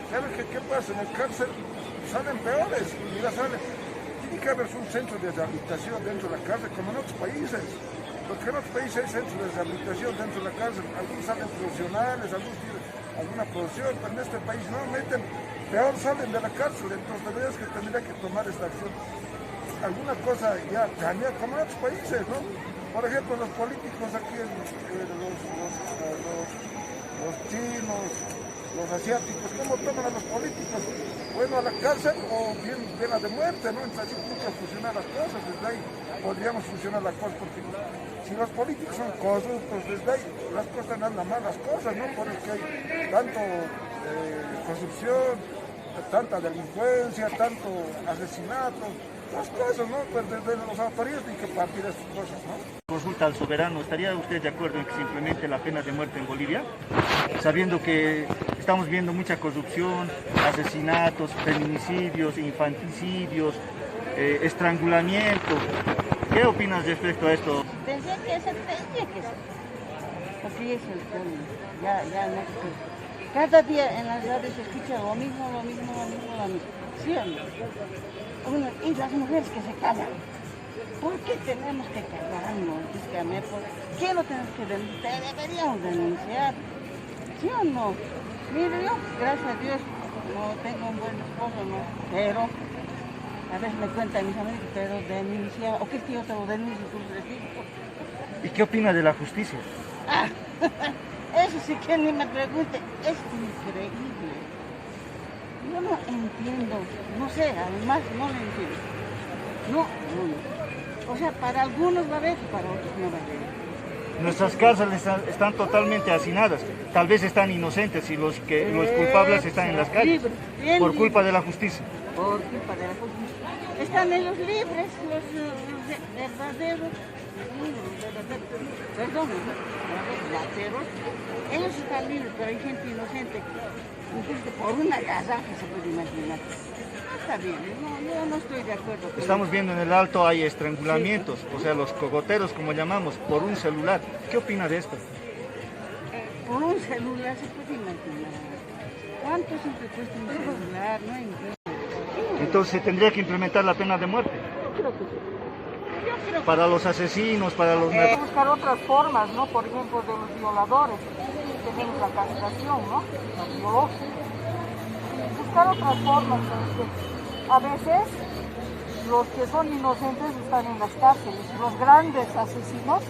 ¿sabes qué pasa? En el cárcel salen peores, mira, salen. Tiene que haber un centro de rehabilitación dentro de la cárcel, como en otros países. Porque en otros países hay centros de rehabilitación dentro de la cárcel. Algunos salen profesionales, algunos tienen alguna profesión, pero en este país no, meten, peor salen de la cárcel. Entonces tendría que tomar esta acción. Alguna cosa ya cambia, como en otros países, ¿no? Por ejemplo, los políticos aquí, los chinos, los asiáticos, ¿cómo toman a los políticos? Bueno, a la cárcel o bien pena de muerte, ¿no? Entonces así nunca funcionan las cosas, desde ahí podríamos funcionar las cosas, porque si los políticos son corruptos, desde ahí las cosas andan mal, las cosas, ¿no? Por eso que hay tanto corrupción, tanta delincuencia, tanto asesinato, las cosas, ¿no? Pues desde las autoridades hay que partir de estas cosas, ¿no? Consulta al soberano, ¿estaría usted de acuerdo en que se implemente la pena de muerte en Bolivia? Sabiendo que estamos viendo mucha corrupción, asesinatos, feminicidios, infanticidios, estrangulamiento. ¿Qué opinas respecto a esto? Pensé que eso tenía que ser, porque es el colmo, ya no sé. Cada día en las redes se escucha lo mismo. ¿Sí o no? Bueno, y las mujeres que se callan. ¿Por qué tenemos que callarnos? Dígame, ¿por qué lo tenemos que denunciar? Deberíamos denunciar. ¿Sí o no? Mire, yo, gracias a Dios, no tengo un buen esposo, ¿no? Pero a veces me cuentan mis amigos, pero denuncia, ¿o qué tío te lo denuncia tú ¿Y qué opina de la justicia? Ah, eso sí que ni me pregunte, es increíble. Yo no entiendo, no sé, además no lo entiendo. No. O sea, para algunos va a haber, para otros no va a haber. Nuestras cárceles están totalmente hacinadas. Tal vez están inocentes y los culpables están en las calles. Por culpa de la justicia. Por culpa de la justicia. Están ellos libres, los verdaderos, rateros. Ellos están libres, pero hay gente inocente. Incluso por una garrafa se puede imaginar. Está bien, yo no estoy de acuerdo. Estamos viendo en el Alto hay estrangulamientos, o sea, los cogoteros, como llamamos, por un celular. ¿Qué opina de esto? Por un celular se puede imaginar. ¿Cuánto siempre cuesta un celular? No hay. Entonces se tendría que implementar la pena de muerte. Yo creo que sí. Para los asesinos, para los... Buscar otras formas, ¿no? Por ejemplo, de los violadores. Tenemos la castración, ¿no? La biológica. Buscar otras formas, porque a veces los que son inocentes están en las cárceles. Los grandes asesinos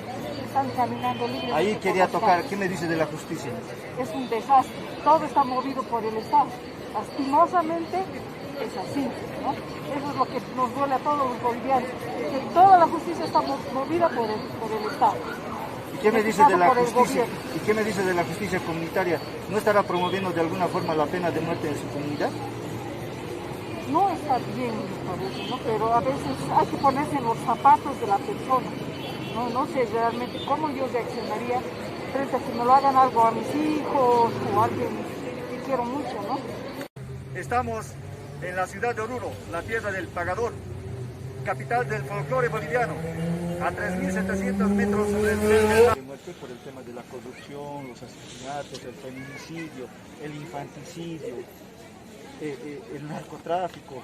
están caminando libres. Ahí quería tocar, ¿qué me dice de la justicia? Es un desastre. Todo está movido por el Estado. Lastimosamente es así, ¿no? Eso es lo que nos duele a todos los bolivianos. Que toda la justicia está movida por el Estado. ¿Y qué me dice de la justicia? ¿Y qué me dice de la justicia comunitaria? ¿No estará promoviendo de alguna forma la pena de muerte en su comunidad? No está bien, me parece, ¿no? Pero a veces hay que ponerse en los zapatos de la persona. No sé realmente cómo yo reaccionaría frente a que me lo hagan algo a mis hijos o a alguien que quiero mucho, ¿no? Estamos en la ciudad de Oruro, la tierra del pagador, capital del folclore boliviano, a 3.700 metros sobre el nivel del fuerte por el tema de la corrupción, los asesinatos, el feminicidio, el infanticidio, el narcotráfico.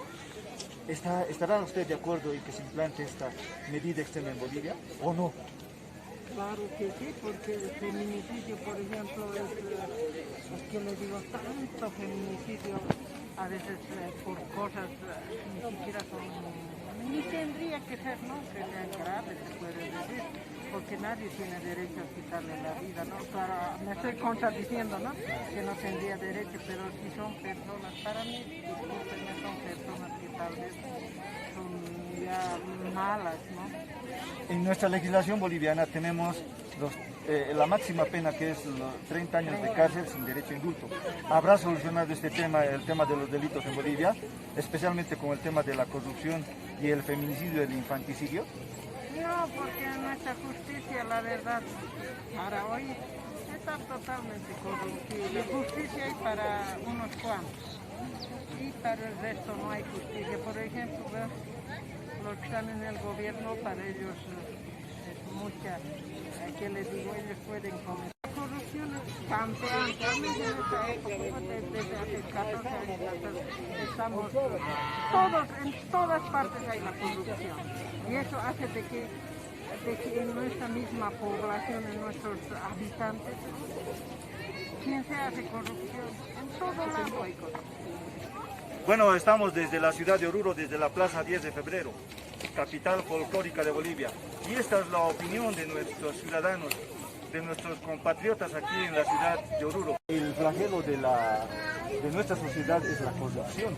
¿Estará usted de acuerdo en que se implante esta medida extrema en Bolivia o no? Claro que sí, porque el feminicidio, por ejemplo, es que le digo, tanto feminicidio, a veces por cosas ni siquiera son, ni tendría que ser, ¿no? Que sean graves, se puede decir, porque nadie tiene derecho a quitarle la vida, ¿no? Claro, me estoy contradiciendo, ¿no? Que no tendría derecho, pero si son personas, para mí, discúlpenme, son personas que tal vez son ya malas, ¿no? En nuestra legislación boliviana tenemos la máxima pena, que es los 30 años de cárcel sin derecho a indulto. ¿Habrá solucionado este tema, el tema de los delitos en Bolivia, especialmente con el tema de la corrupción y el feminicidio y el infanticidio? No, porque nuestra justicia, la verdad, para hoy está totalmente corruptible. Justicia hay para unos cuantos y para el resto no hay justicia. Por ejemplo, los que están en el gobierno, para ellos es mucha, ¿qué les digo? Ellos pueden comer. La corrupción es campeante, al menos en esta época, desde hace 14 años, estamos todos, en todas partes hay la corrupción. Y eso hace de que en nuestra misma población, en nuestros habitantes, ¿quién se hace corrupción? En todo lado hay corrupción. Bueno, estamos desde la ciudad de Oruro, desde la Plaza 10 de Febrero, capital folclórica de Bolivia. Y esta es la opinión de nuestros ciudadanos, de nuestros compatriotas aquí en la ciudad de Oruro. El flagelo de nuestra sociedad es la corrupción.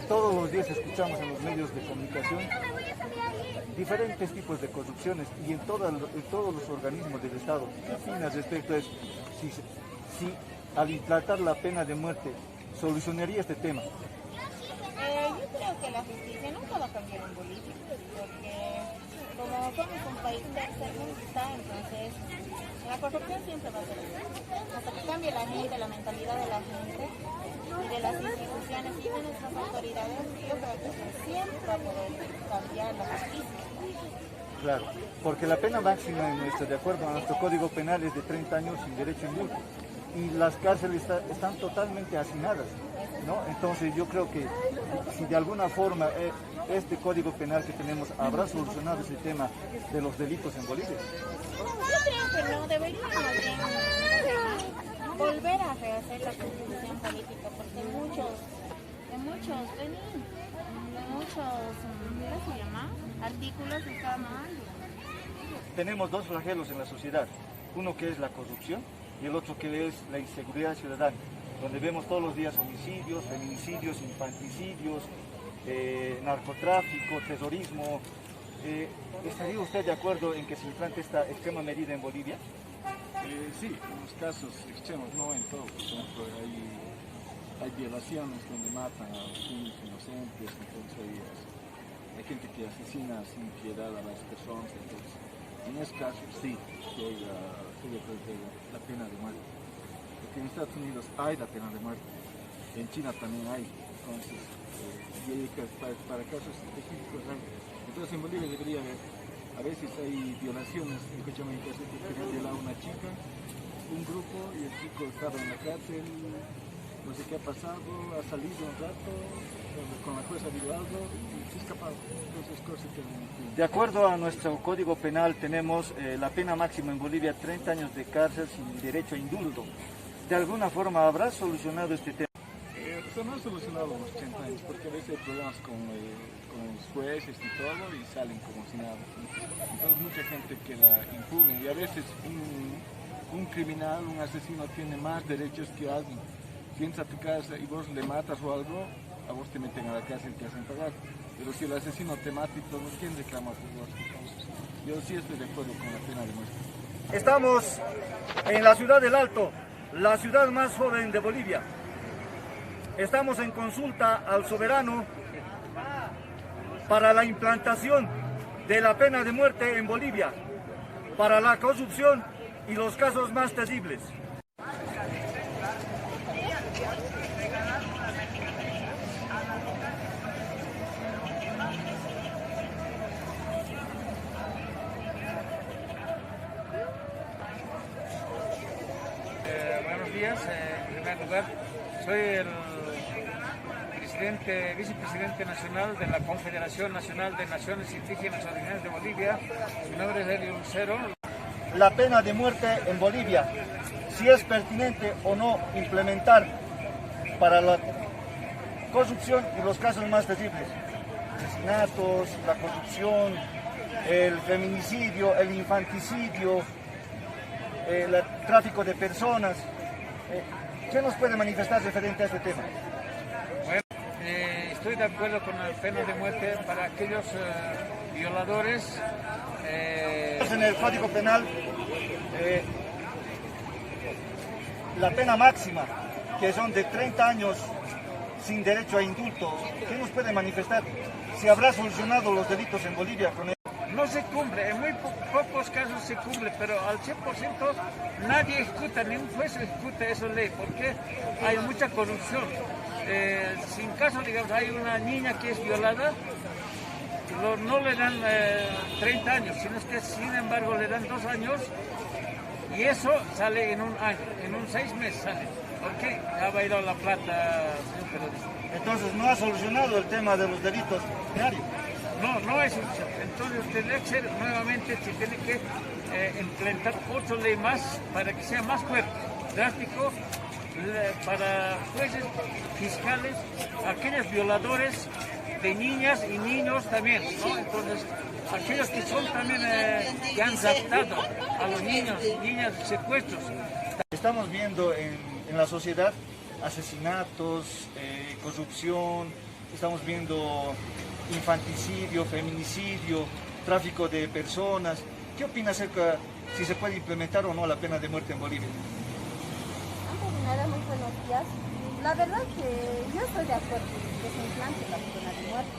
Todos los días escuchamos en los medios de comunicación diferentes tipos de corrupciones y en todos los organismos del Estado. ¿Qué opinas respecto a eso? Si al implantar la pena de muerte solucionaría este tema. Yo creo que la justicia nunca va a cambiar en Bolivia, porque como somos un país tercermundista, entonces la corrupción siempre va a ser así. Hasta que cambie la gente, la mentalidad de la gente y de las instituciones y de nuestras autoridades, yo creo que siempre va a poder cambiar la justicia. Claro, porque la pena máxima en de acuerdo a nuestro Código Penal, es de 30 años sin derecho a indulto. Y las cárceles están totalmente hacinadas, ¿no? Entonces yo creo que si de alguna forma este Código Penal que tenemos habrá solucionado ese tema de los delitos en Bolivia. Yo creo que no, deberíamos volver a rehacer la constitución política, porque ¿cómo se llama? Artículos está mal. Tenemos dos flagelos en la sociedad, uno que es la corrupción y el otro que es la inseguridad ciudadana, donde vemos todos los días homicidios, feminicidios, infanticidios, narcotráfico, terrorismo. ¿Estaría usted de acuerdo en que se implante esta extrema medida en Bolivia? Sí, en los casos extremos, no en todos. Por ejemplo, hay violaciones donde matan a los niños inocentes, entonces hay gente que asesina sin piedad a las personas. Entonces, en ese caso sí, que hay la pena de muerte. Porque en Estados Unidos hay la pena de muerte, en China también hay. Entonces, y para casos específicos hay. Entonces en Bolivia debería haber, a veces hay violaciones, en Cochabamba que han violado a una chica, un grupo, y el chico estaba en la cárcel, no sé qué ha pasado, ha salido un rato, con la jueza ha habido algo y se ha escapado. Entonces cosas que... De acuerdo a nuestro Código Penal tenemos la pena máxima en Bolivia, 30 años de cárcel sin derecho a indulto. ¿De alguna forma habrá solucionado este tema? No ha solucionado los 80 años, porque a veces hay problemas con los jueces y todo, y salen como si nada. Entonces mucha gente queda impune, y a veces un criminal, un asesino tiene más derechos que alguien. Si entras a tu casa y vos le matas o algo, a vos te meten a la cárcel y te hacen pagar. Pero si el asesino te mata y todo, ¿quién reclama por vos? Entonces, yo sí estoy de acuerdo con la pena de muerte. Estamos en la ciudad del Alto, la ciudad más joven de Bolivia. Estamos en consulta al soberano para la implantación de la pena de muerte en Bolivia, para la corrupción y los casos más terribles. días. En primer lugar, soy el vicepresidente nacional de la Confederación Nacional de Naciones Indígenas Originarias de Bolivia. Mi nombre es Elio Lucero. La pena de muerte en Bolivia, si es pertinente o no implementar para la corrupción y los casos más terribles, asesinatos, la corrupción, el feminicidio, el infanticidio, el tráfico de personas. ¿Qué nos puede manifestar referente a este tema? Bueno, estoy de acuerdo con la pena de muerte para aquellos violadores. En el Código Penal, la pena máxima, que son de 30 años sin derecho a indulto. ¿Qué nos puede manifestar? ¿Si habrá solucionado los delitos en Bolivia con él? No se cumple, en muy pocos casos se cumple, pero al 100% nadie ejecuta, ningún juez ejecuta esa ley, porque hay mucha corrupción. Si en caso, digamos, hay una niña que es violada, no le dan 30 años, sino que sin embargo le dan 2 años y eso sale en un año, en un 6 meses sale. ¿Por qué? Ha bailado la plata, señor periodista. Entonces no ha solucionado el tema de los delitos diarios. No es solución. Entonces tendría que ser nuevamente, se tiene que implementar otra ley más para que sea más fuerte, drástico, para jueces, fiscales, aquellos violadores de niñas y niños también, ¿no? Entonces, aquellos que son también, que han raptado a los niños, niñas, secuestros. Estamos viendo en la sociedad asesinatos, corrupción, estamos viendo infanticidio, feminicidio, tráfico de personas. ¿Qué opina acerca si se puede implementar o no la pena de muerte en Bolivia? Antes de nada, muy buenos días. La verdad que yo estoy de acuerdo que se implante la pena de muerte,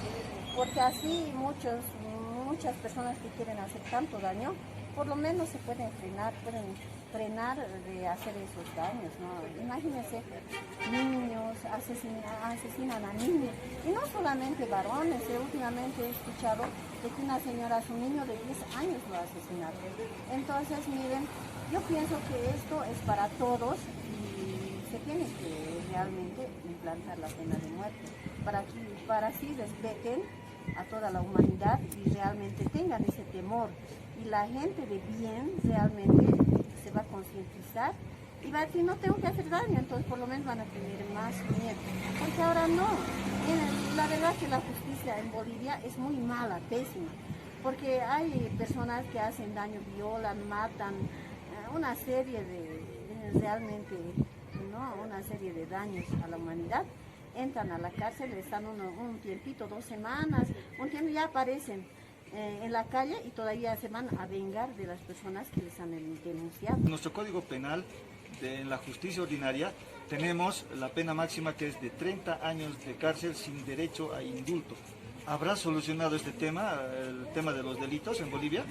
porque así muchas personas que quieren hacer tanto daño, por lo menos se pueden frenar de hacer esos daños, ¿no? Imagínense, niños asesinan a niños, y no solamente varones. Últimamente he escuchado de que una señora a su niño de 10 años lo ha asesinado. Entonces, miren, yo pienso que esto es para todos y se tiene que realmente implantar la pena de muerte para así respeten a toda la humanidad y realmente tengan ese temor, y la gente de bien realmente se va a concientizar y va a decir, no tengo que hacer daño, entonces por lo menos van a tener más miedo, porque ahora no. La verdad que la justicia en Bolivia es muy mala, pésima, porque hay personas que hacen daño, violan, matan, una serie de realmente, ¿no? Una serie de daños a la humanidad. Entran a la cárcel, están un tiempito, 2 semanas, un tiempo ya aparecen en la calle y todavía se van a vengar de las personas que les han denunciado. En nuestro Código Penal, en la justicia ordinaria, tenemos la pena máxima que es de 30 años de cárcel sin derecho a indulto. ¿Habrá solucionado este tema, el tema de los delitos en Bolivia?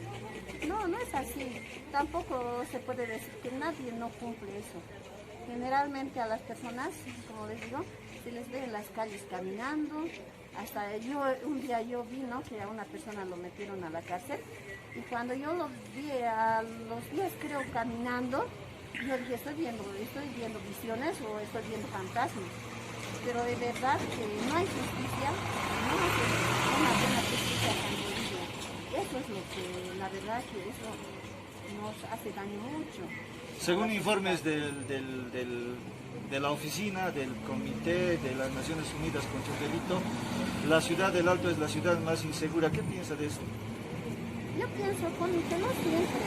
No, no es así. Tampoco se puede decir que nadie no cumple eso. Generalmente a las personas, como les digo, se les ve en las calles caminando. Hasta un día yo vi, ¿no?, que a una persona lo metieron a la cárcel, y cuando yo lo vi a los días, creo, caminando, yo dije, estoy viendo visiones o estoy viendo fantasmas. Pero de verdad que no hay justicia, no hay una buena justicia en Bolivia. Eso es lo que, la verdad que eso nos hace daño mucho. Según informes de la oficina del Comité de las Naciones Unidas contra el Delito, la ciudad del Alto es la ciudad más insegura. ¿Qué piensa de eso? Yo pienso que no siempre,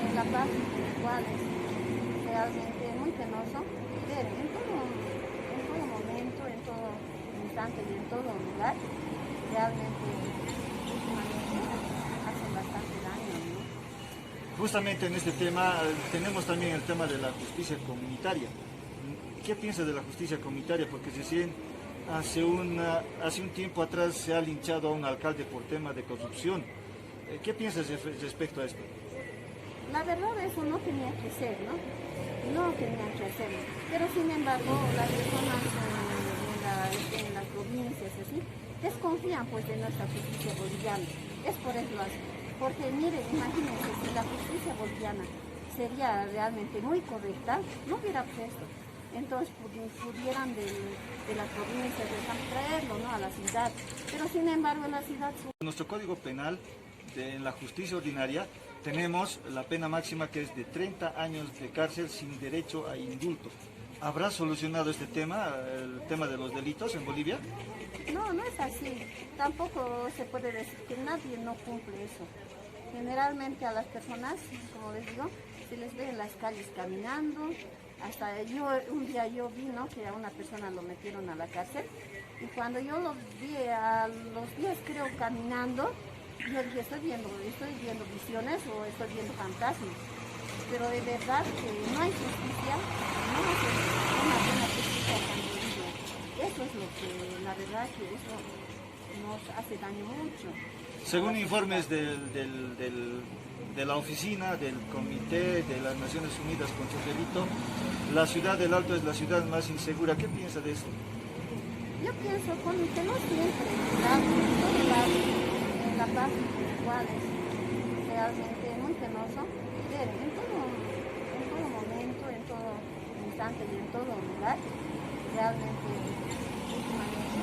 en la parte igual es realmente muy penoso ver en todo momento, en todo instante y en todo lugar, realmente últimamente hacen bastante daño, ¿no? Justamente en este tema tenemos también el tema de la justicia comunitaria. ¿Qué piensa de la justicia comunitaria? Porque recién hace un tiempo atrás se ha linchado a un alcalde por tema de corrupción. ¿Qué piensas respecto a esto? La verdad eso no tenía que ser, ¿no? No tenía que hacerlo. Pero sin embargo, las personas en las provincias así desconfían pues de nuestra justicia boliviana. Es por eso así. Porque mire, imagínense, si la justicia boliviana sería realmente muy correcta, no hubiera preso. Entonces pudieran de las provincias traerlo, ¿no?, a la ciudad. Pero sin embargo en la ciudad... En nuestro Código Penal, en la justicia ordinaria, tenemos la pena máxima que es de 30 años de cárcel sin derecho a indulto. ¿Habrá solucionado este tema, el tema de los delitos en Bolivia? No, no es así. Tampoco se puede decir que nadie no cumple eso. Generalmente a las personas, como les digo, se les ve en las calles caminando. Hasta un día yo vi, ¿no?, que a una persona lo metieron a la cárcel. Y cuando yo lo vi a los días, creo, caminando, yo dije, estoy viendo visiones o estoy viendo fantasmas. Pero de verdad que no hay justicia, no hay una buena justicia en Bolivia. Eso es lo que, la verdad, que eso nos hace daño mucho. Según informes de la oficina del Comité de las Naciones Unidas contra el Delito, la ciudad del Alto es la ciudad más insegura. ¿Qué piensa de eso? Yo pienso que no siempre, en la paz igual es realmente muy penoso. En todo momento, en todo instante y en todo lugar, realmente últimamente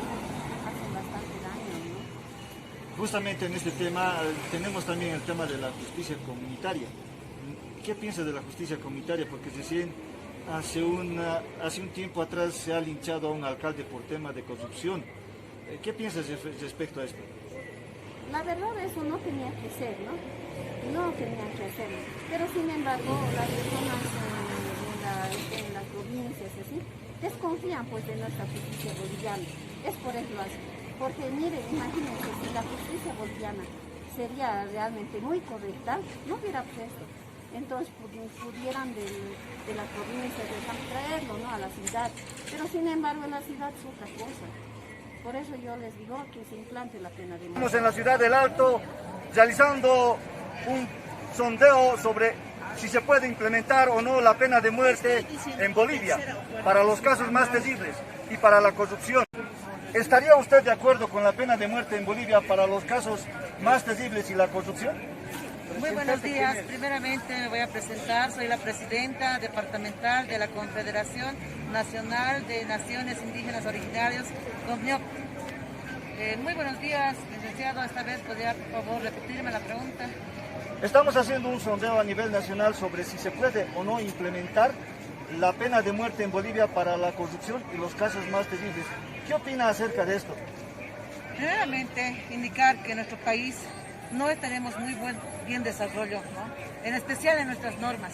hacen bastante daño, ¿no? Justamente en este tema tenemos también el tema de la justicia comunitaria. ¿Qué piensa de la justicia comunitaria? Porque recién hace un tiempo atrás se ha linchado a un alcalde por tema de corrupción. ¿Qué piensas respecto a esto? La verdad eso no tenía que ser, ¿no? No tenían que hacerlo. Pero sin embargo, las personas en las provincias así desconfían pues de nuestra justicia boliviana. Es por eso así. Porque miren, imagínense, si la justicia boliviana sería realmente muy correcta, no hubiera preso. Entonces pudieran de las provincias traerlo, ¿no?, a la ciudad. Pero sin embargo en la ciudad es otra cosa. Por eso yo les digo que se implante la pena de muerte. Estamos en la ciudad del Alto realizando un sondeo sobre si se puede implementar o no la pena de muerte en Bolivia para los casos más terribles y para la corrupción. ¿Estaría usted de acuerdo con la pena de muerte en Bolivia para los casos más terribles y la corrupción? Muy buenos días. Primeramente me voy a presentar. Soy la presidenta departamental de la Confederación Nacional de Naciones Indígenas Originarios, CONFNIOP. Muy buenos días, licenciado. Esta vez podría, por favor, repetirme la pregunta. Estamos haciendo un sondeo a nivel nacional sobre si se puede o no implementar la pena de muerte en Bolivia para la corrupción y los casos más terribles. ¿Qué opina acerca de esto? Primeramente, indicar que en nuestro país no tenemos muy bien desarrollo, ¿no?, en especial en nuestras normas.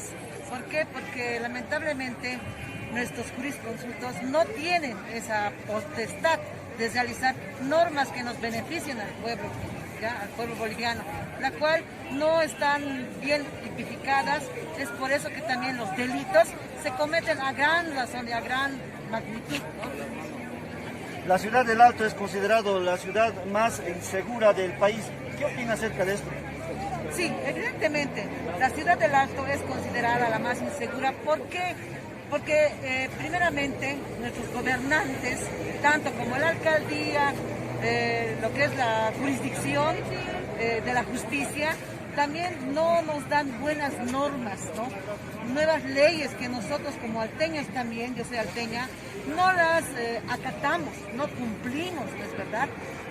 ¿Por qué? Porque lamentablemente nuestros jurisconsultos no tienen esa potestad de realizar normas que nos beneficien al pueblo, ¿ya?, al pueblo boliviano, la cual no están bien tipificadas. Es por eso que también los delitos se cometen a gran razón y a gran magnitud, ¿no? La ciudad del Alto es considerada la ciudad más insegura del país. ¿Qué opina acerca de esto? Sí, evidentemente, la ciudad del Alto es considerada la más insegura. ¿Por qué? Porque primeramente nuestros gobernantes, tanto como la alcaldía, lo que es la jurisdicción de la justicia, también no nos dan buenas normas, ¿no?, nuevas leyes que nosotros como alteños también, yo soy alteña, no las acatamos, no cumplimos, ¿no es verdad?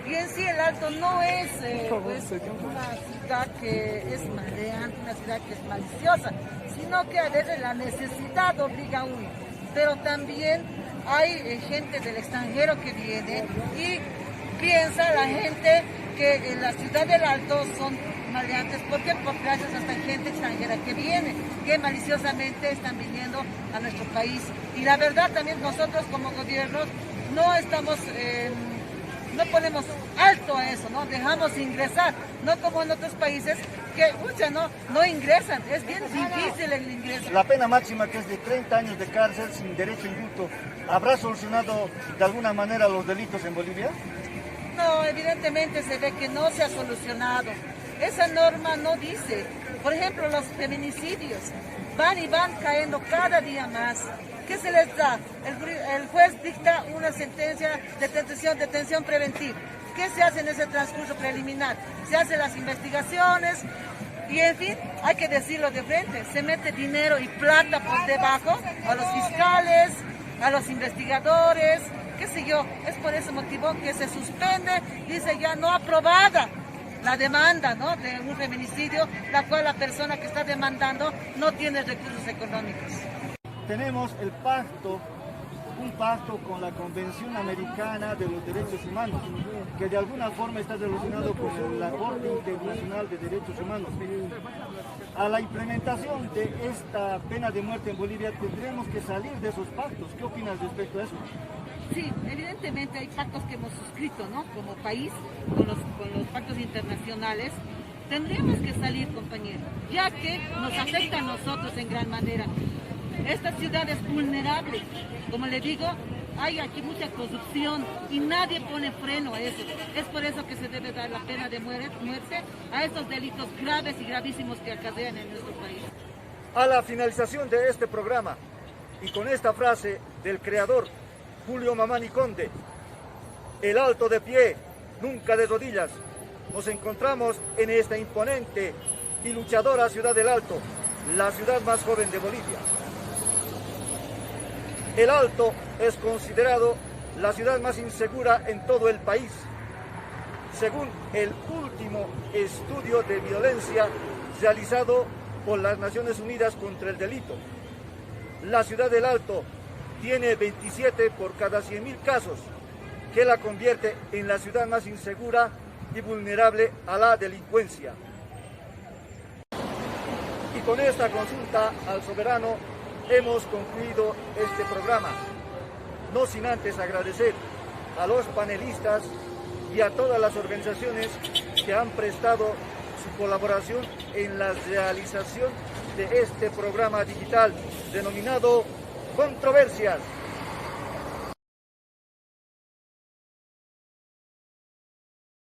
Y en sí el Alto no es pues, una ciudad que es maleante, una ciudad que es maliciosa, sino que a veces la necesidad obliga a uno. Pero también hay gente del extranjero que viene y piensa la gente que en la ciudad del Alto son maleantes. ¿Por qué? Porque gracias a esta gente extranjera que viene, que maliciosamente están viniendo a nuestro país. Y la verdad también nosotros como gobiernos no estamos... no ponemos alto a eso, ¿no? Dejamos ingresar, no como en otros países que, no ingresan, es bien difícil el ingreso. La pena máxima, que es de 30 años de cárcel sin derecho a indulto, ¿habrá solucionado de alguna manera los delitos en Bolivia? No, evidentemente se ve que no se ha solucionado. Esa norma no dice, por ejemplo, los feminicidios van cayendo cada día más. ¿Qué se les da? El juez dicta una sentencia de detención preventiva. ¿Qué se hace en ese transcurso preliminar? Se hacen las investigaciones, Y en fin, hay que decirlo de frente, se mete dinero y plata por debajo a los fiscales, a los investigadores, qué sé yo. Es por ese motivo que se suspende, dice ya no aprobada la demanda, ¿no?, de un feminicidio, la cual la persona que está demandando no tiene recursos económicos. Tenemos el pacto, un pacto con la Convención Americana de los Derechos Humanos, que de alguna forma está relacionado con la Corte Internacional de Derechos Humanos. A la implementación de esta pena de muerte en Bolivia tendremos que salir de esos pactos. ¿Qué opinas respecto a eso? Sí, evidentemente hay pactos que hemos suscrito, ¿no?, como país, con los pactos internacionales. Tendríamos que salir, compañeros, ya que nos afecta a nosotros en gran manera. Esta ciudad es vulnerable, como le digo, hay aquí mucha corrupción y nadie pone freno a eso. Es por eso que se debe dar la pena de muerte a estos delitos graves y gravísimos que acarrean en nuestro país. A la finalización de este programa, y con esta frase del creador Julio Mamani Conde: el alto de pie, nunca de rodillas, nos encontramos en esta imponente y luchadora ciudad del Alto, la ciudad más joven de Bolivia. El Alto es considerado la ciudad más insegura en todo el país, según el último estudio de violencia realizado por las Naciones Unidas contra el Delito. La ciudad del Alto tiene 27 por cada 100.000 casos, que la convierte en la ciudad más insegura y vulnerable a la delincuencia. Y con esta consulta al soberano hemos concluido este programa, no sin antes agradecer a los panelistas y a todas las organizaciones que han prestado su colaboración en la realización de este programa digital denominado Controversias.